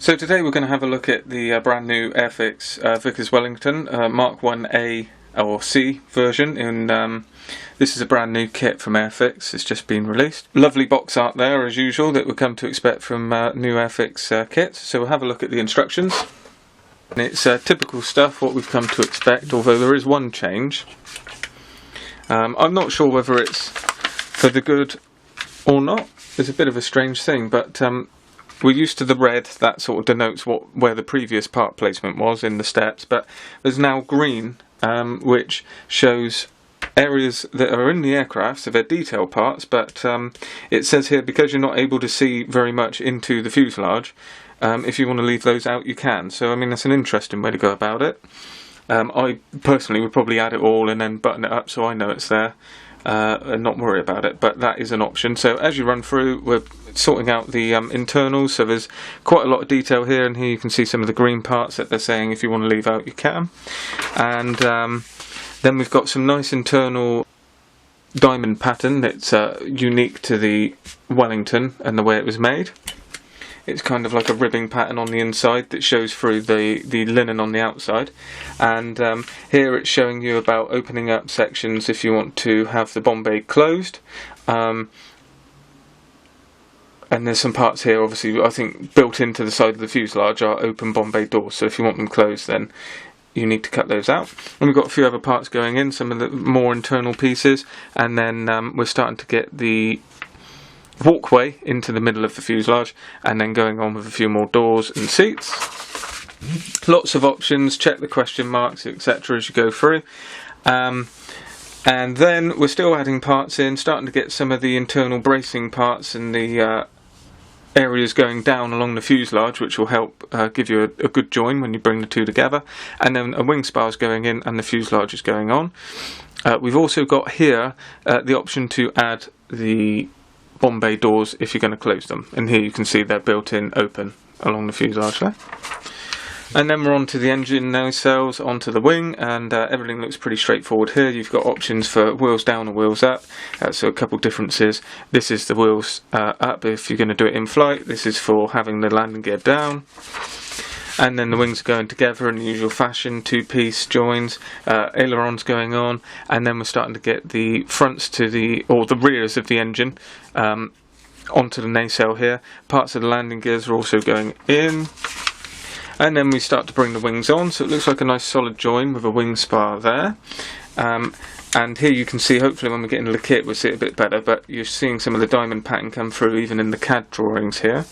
So today we're going to have a look at the brand new Airfix Vickers Wellington MK.1A or C version. This is a brand new kit from Airfix. It's just been released. Lovely box art there as usual that we've come to expect from new Airfix kits. So we'll have a look at the instructions. And it's typical stuff, what we've come to expect, although there is one change. I'm not sure whether it's for the good or not. It's a bit of a strange thing, but we're used to the red, that sort of denotes where the previous part placement was in the steps, but there's now green, which shows areas that are in the aircraft, so they're detail parts, but it says here, because you're not able to see very much into the fuselage, if you want to leave those out, you can. So, I mean, that's an interesting way to go about it. I personally would probably add it all and then button it up so I know it's there. And not worry about it, but that is an option. So as you run through, we're sorting out the internals, so there's quite a lot of detail here, and here you can see some of the green parts that they're saying if you want to leave out you can. And then we've got some nice internal diamond pattern that's unique to the Wellington and the way it was made. It's kind of like a ribbing pattern on the inside that shows through the linen on the outside. And here it's showing you about opening up sections if you want to have the bombay closed. And there's some parts here, obviously, I think built into the side of the fuselage are open bombay doors. So if you want them closed, then you need to cut those out. And we've got a few other parts going in, some of the more internal pieces. And then we're starting to get the walkway into the middle of the fuselage, and then going on with a few more doors and seats. Lots of options, check the question marks, etc. as you go through. And then we're still adding parts in, starting to get some of the internal bracing parts and the areas going down along the fuselage, which will help give you a good join when you bring the two together. And then a wing spar is going in and the fuselage is going on. We've also got here the option to add the bombay doors if you're going to close them, and here you can see they're built in open along the fuselage there. And then we're on to the engine nacelles, onto the wing, and everything looks pretty straightforward here. You've got options for wheels down or wheels up, so a couple differences. This is the wheels up if you're going to do it in flight. This is for having the landing gear down. And then the wings are going together in the usual fashion, two-piece joins, ailerons going on, and then we're starting to get the fronts to the rears of the engine onto the nacelle here. Parts of the landing gears are also going in. And then we start to bring the wings on, so it looks like a nice solid join with a wing spar there. And here you can see, hopefully when we get into the kit we'll see it a bit better, but you're seeing some of the diamond pattern come through even in the CAD drawings here.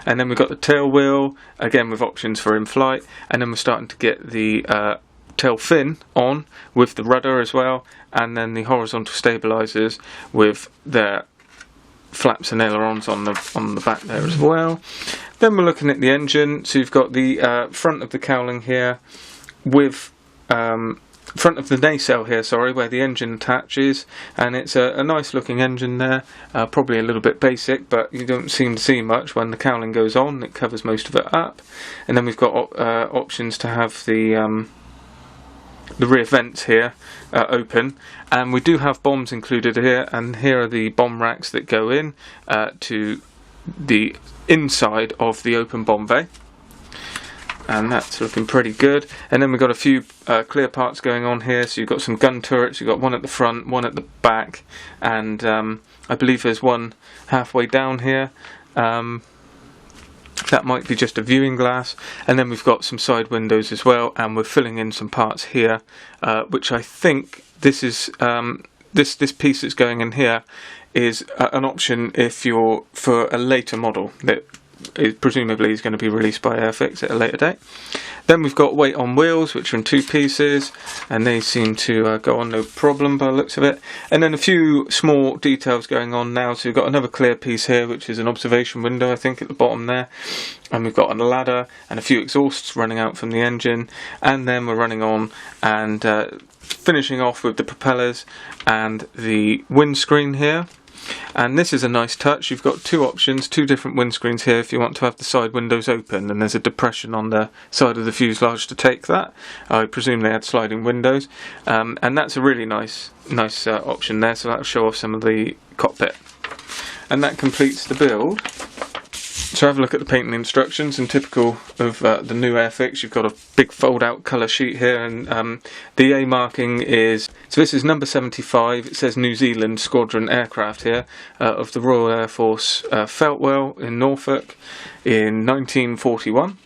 And then we've got the tail wheel, again with options for in-flight, and then we're starting to get the tail fin on with the rudder as well, and then the horizontal stabilizers with their flaps and ailerons on the back there as well. Then we're looking at the engine, so you've got the front of the cowling here with front of the nacelle here, sorry, where the engine attaches, and it's a nice looking engine there, probably a little bit basic, but you don't seem to see much when the cowling goes on. It covers most of it up. And then we've got options to have the rear vents here open, and we do have bombs included here, and here are the bomb racks that go in to the inside of the open bomb bay. And that's looking pretty good. And then we've got a few clear parts going on here. So you've got some gun turrets, you've got one at the front, one at the back, and I believe there's one halfway down here. That might be just a viewing glass. And then we've got some side windows as well, and we're filling in some parts here, which I think this is this piece that's going in here is an option if you're for a later model that presumably is going to be released by Airfix at a later date. Then we've got weight on wheels, which are in two pieces, and they seem to go on no problem by the looks of it. And then a few small details going on now. So we've got another clear piece here, which is an observation window, I think, at the bottom there. And we've got a ladder and a few exhausts running out from the engine. And then we're running on and finishing off with the propellers and the windscreen here. And this is a nice touch. You've got two options, two different windscreens here if you want to have the side windows open, and there's a depression on the side of the fuselage to take that. I presume they had sliding windows, and that's a really nice option there, so that'll show off some of the cockpit. And that completes the build. So have a look at the painting instructions, and typical of the new Airfix, you've got a big fold out colour sheet here, and the A marking is, so this is number 75, it says New Zealand Squadron aircraft here, of the Royal Air Force Feltwell in Norfolk in 1941.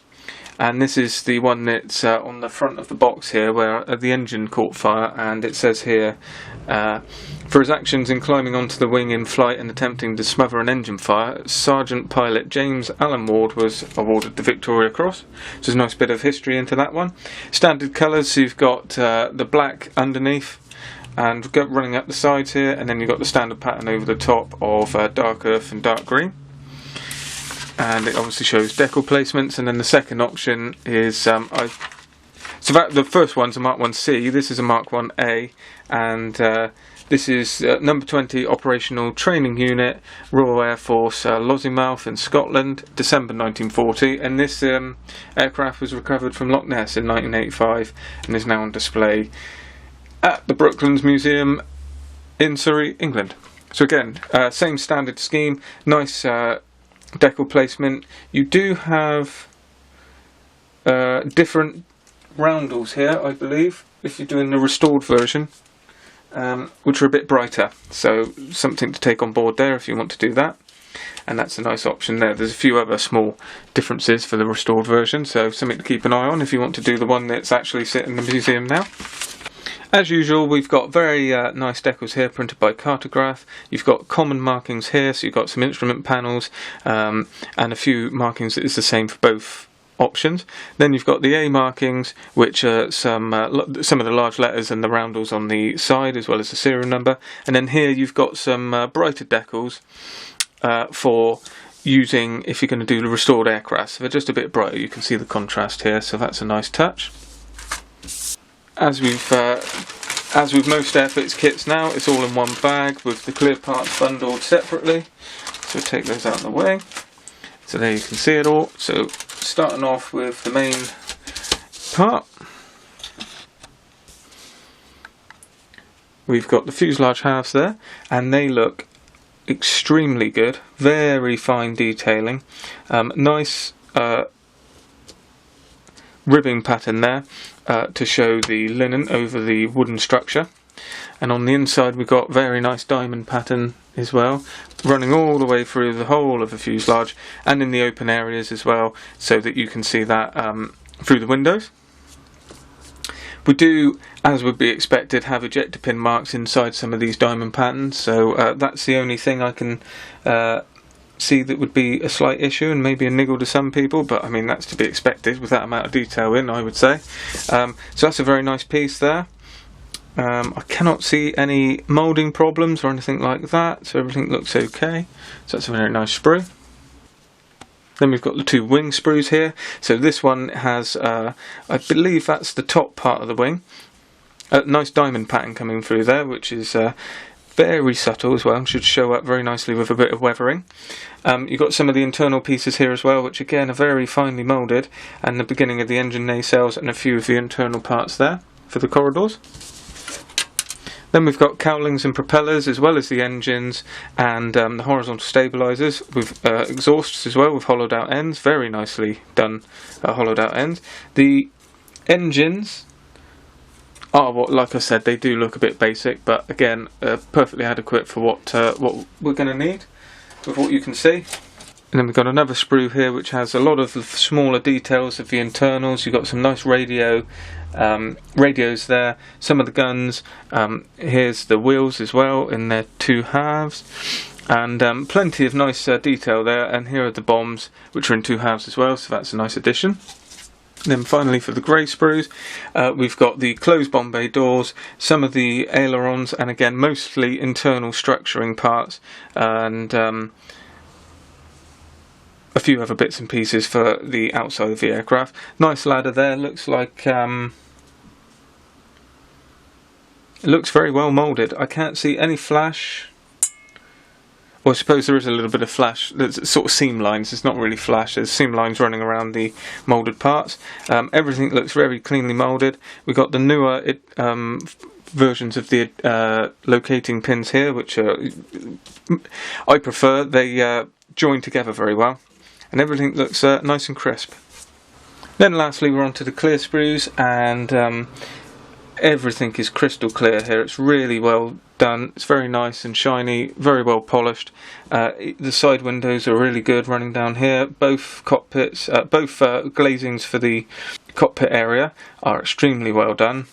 And this is the one that's on the front of the box here, where the engine caught fire, and it says here, for his actions in climbing onto the wing in flight and attempting to smother an engine fire, Sergeant Pilot James Allen Ward was awarded the Victoria Cross. So there's a nice bit of history into that one. Standard colours, so you've got the black underneath, and running up the sides here, and then you've got the standard pattern over the top of dark earth and dark green. And it obviously shows decal placements, and then the second option is so that the first one's a Mark 1C, this is a Mark 1A, and this is number 20 Operational Training Unit, Royal Air Force, Lossiemouth in Scotland, December 1940, and this aircraft was recovered from Loch Ness in 1985 and is now on display at the Brooklands Museum in Surrey, England. So again, same standard scheme, nice decal placement. You do have different roundels here, I believe, if you're doing the restored version, which are a bit brighter, so something to take on board there if you want to do that, and that's a nice option there. There's a few other small differences for the restored version, so something to keep an eye on if you want to do the one that's actually sitting in the museum now. As usual, we've got very nice decals here printed by Cartograph. You've got common markings here, so you've got some instrument panels and a few markings that is the same for both options. Then you've got the A markings, which are some of the large letters and the roundels on the side, as well as the serial number. And then here you've got some brighter decals for using if you're going to do the restored aircraft. So they're just a bit brighter. You can see the contrast here, so that's a nice touch. As with most Airfix kits now, it's all in one bag with the clear parts bundled separately. So take those out of the way. So there you can see it all. So starting off with the main part, we've got the fuselage halves there, and they look extremely good. Very fine detailing. Nice ribbing pattern there to show the linen over the wooden structure, and on the inside we've got very nice diamond pattern as well, running all the way through the whole of the fuselage and in the open areas as well, so that you can see that through the windows. We do, as would be expected, have ejector pin marks inside some of these diamond patterns, so that's the only thing I can see that would be a slight issue and maybe a niggle to some people, but I mean that's to be expected with that amount of detail in, I would say. So that's a very nice piece there. I cannot see any moulding problems or anything like that, so everything looks okay. So that's a very nice sprue. Then we've got the two wing sprues here. So this one has, I believe that's the top part of the wing. Nice diamond pattern coming through there, which is very subtle as well, and should show up very nicely with a bit of weathering. You've got some of the internal pieces here as well, which again are very finely moulded, and the beginning of the engine nacelles and a few of the internal parts there for the corridors. Then we've got cowlings and propellers, as well as the engines and the horizontal stabilisers with exhausts as well, with hollowed out ends. Very nicely done hollowed out ends. The engines are, like I said, they do look a bit basic, but again, perfectly adequate for what we're going to need with what you can see. And then we've got another sprue here which has a lot of the smaller details of the internals. You've got some nice radios there, some of the guns, here's the wheels as well in their two halves, and plenty of nice detail there, and here are the bombs which are in two halves as well, so that's a nice addition. And then finally for the grey sprues, we've got the closed bombay doors, some of the ailerons, and again mostly internal structuring parts, and a few other bits and pieces for the outside of the aircraft. Nice ladder there, looks like it looks very well moulded. I can't see any flash. Well, I suppose there is a little bit of flash. There's sort of seam lines. It's not really flash. There's seam lines running around the moulded parts. Everything looks very cleanly moulded. We've got the newer versions of the locating pins here, which I prefer. They join together very well. and everything looks nice and crisp. Then lastly we're on to the clear sprues, and everything is crystal clear here. It's really well done. It's very nice and shiny, very well polished. The side windows are really good running down here. Both cockpits, both glazings for the cockpit area are extremely well done.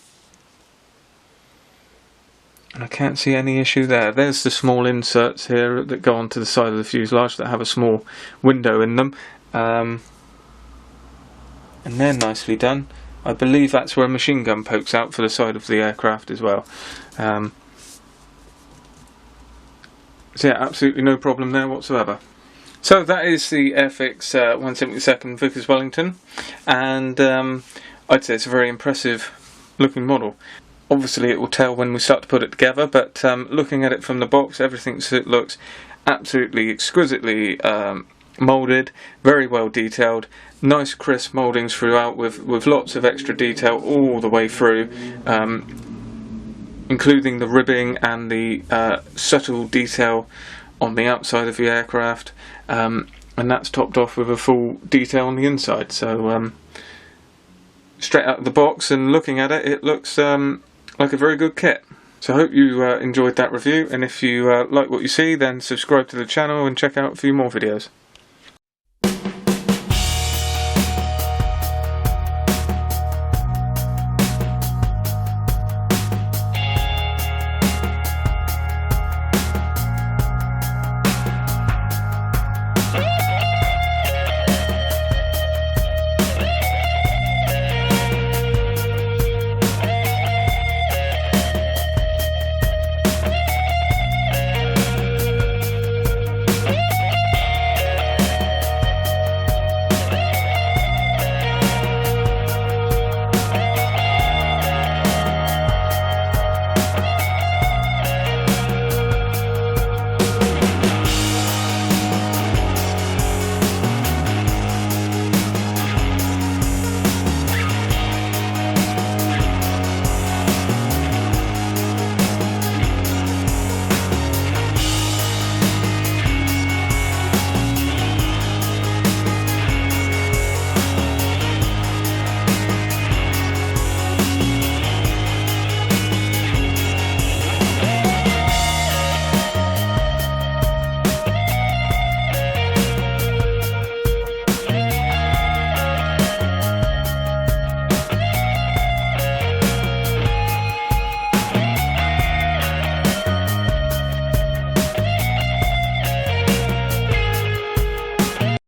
And I can't see any issue there. There's the small inserts here that go onto the side of the fuselage that have a small window in them. And they're nicely done. I believe that's where a machine gun pokes out for the side of the aircraft as well. So yeah, absolutely no problem there whatsoever. So that is the Airfix 172nd Vickers Wellington, and I'd say it's a very impressive looking model. Obviously it will tell when we start to put it together, but looking at it from the box, everything looks absolutely exquisitely moulded, very well detailed, nice crisp mouldings throughout with lots of extra detail all the way through, including the ribbing and the subtle detail on the outside of the aircraft, and that's topped off with a full detail on the inside. So straight out of the box and looking at it, it looks like a very good kit. So I hope you enjoyed that review, and if you like what you see, then subscribe to the channel and check out a few more videos.